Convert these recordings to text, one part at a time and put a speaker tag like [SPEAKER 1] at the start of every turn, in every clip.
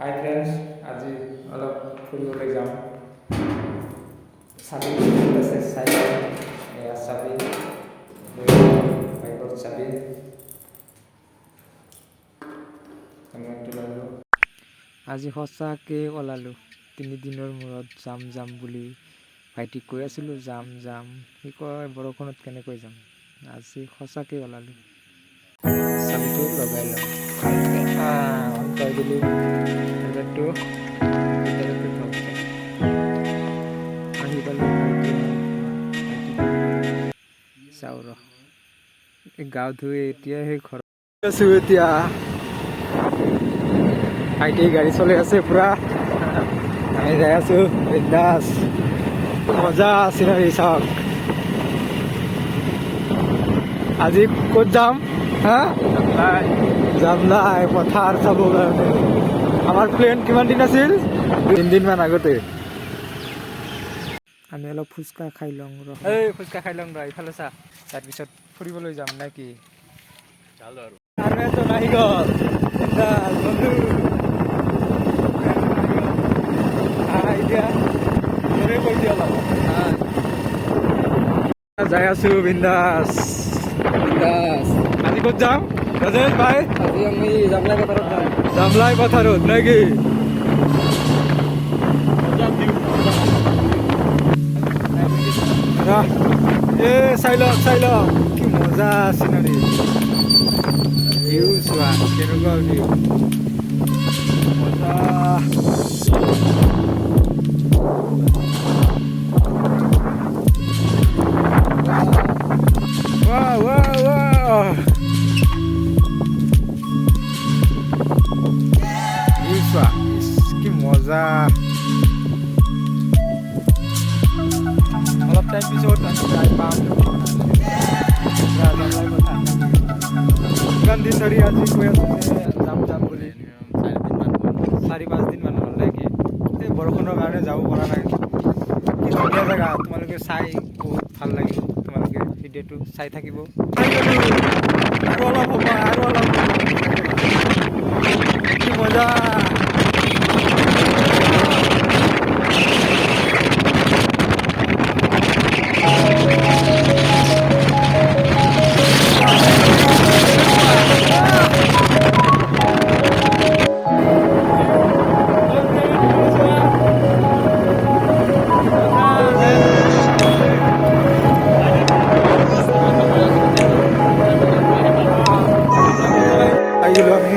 [SPEAKER 1] হাই friends, আজি অলপ ফুৰিবলৈ যাম। চাবি আছে চাই এয়া চাবি বাইকৰ চাবি আজি সঁচাকৈ ওলালোঁ। 3 দিনৰ মূৰত যাম বুলি ভাইটিক কৈ আছিলোঁ যাম। সি কয় বৰষুণত কেনেকৈ যাম। আজি সঁচাকৈ ওলালোঁ। চাবিটো লগাই লওঁ অন কৰি দিলোঁ। হেলমেটটো ভিতৰতে থওঁ। আহি পালোঁ চাওঁ ৰ গা ধুই এতিয়া সেই ঘৰত আছোঁ। এতিয়া ভাইটি গাড়ী চলাই আছে পুৰা। আমি যাই আছোঁ বিন্দাছ। মজা চিনাৰী চাওক। আজি ক'ত যাম? জামলাই পথাৰ চাব কাৰণে। আমাৰ প্লেন কিমান দিন আছিল? 3 দিনমান আগতে। আমি অলপ ফুচকা খাই লওঁ ৰ। ফুচকা খাই লওঁ ৰ, ইফালে চা। তাৰপিছত ফুৰিবলৈ যাম নে কি? আৰু এজন আহি গ'ল। এতিয়া যাই আছোঁ বিন্দাছ। আজি ক'ত যাম? ৰাজেশ ভাই আজি আমি জামলাই পথাৰত নেকি? চাই লওক কি মজা চিনাৰী। ভিউ চোৱা কেনেকুৱা ভিউ মজা। কি মজা। অলপ টাইম পিছত যাই পাম। ইমান দিন ধৰি আজি কৈ আছোঁ যে যাম বুলি। 4-5 দিন মান হ'ল নেকি? এই বৰষুণৰ কাৰণে যাব পৰা নাই। কি ধুনীয়া জেগা, তোমালোকে চাই বহুত ভাল লাগিব। তোমালোকে ভিডিঅ'টো চাই থাকিব। আৰু অলপ হ'ব কি মজা। আহিলোঁ আমি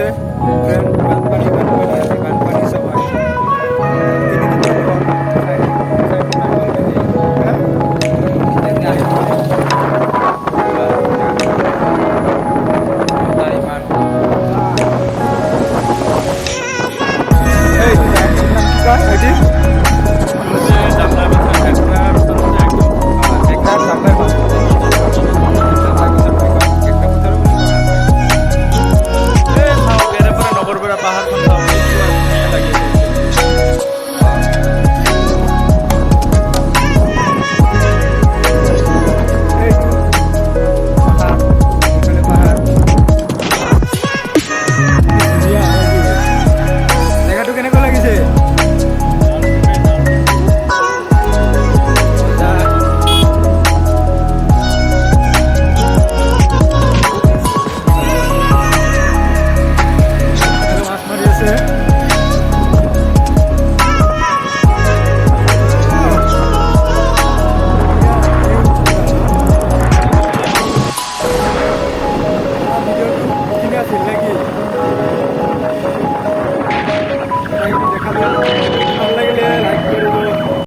[SPEAKER 1] হৈছে প্ৰেম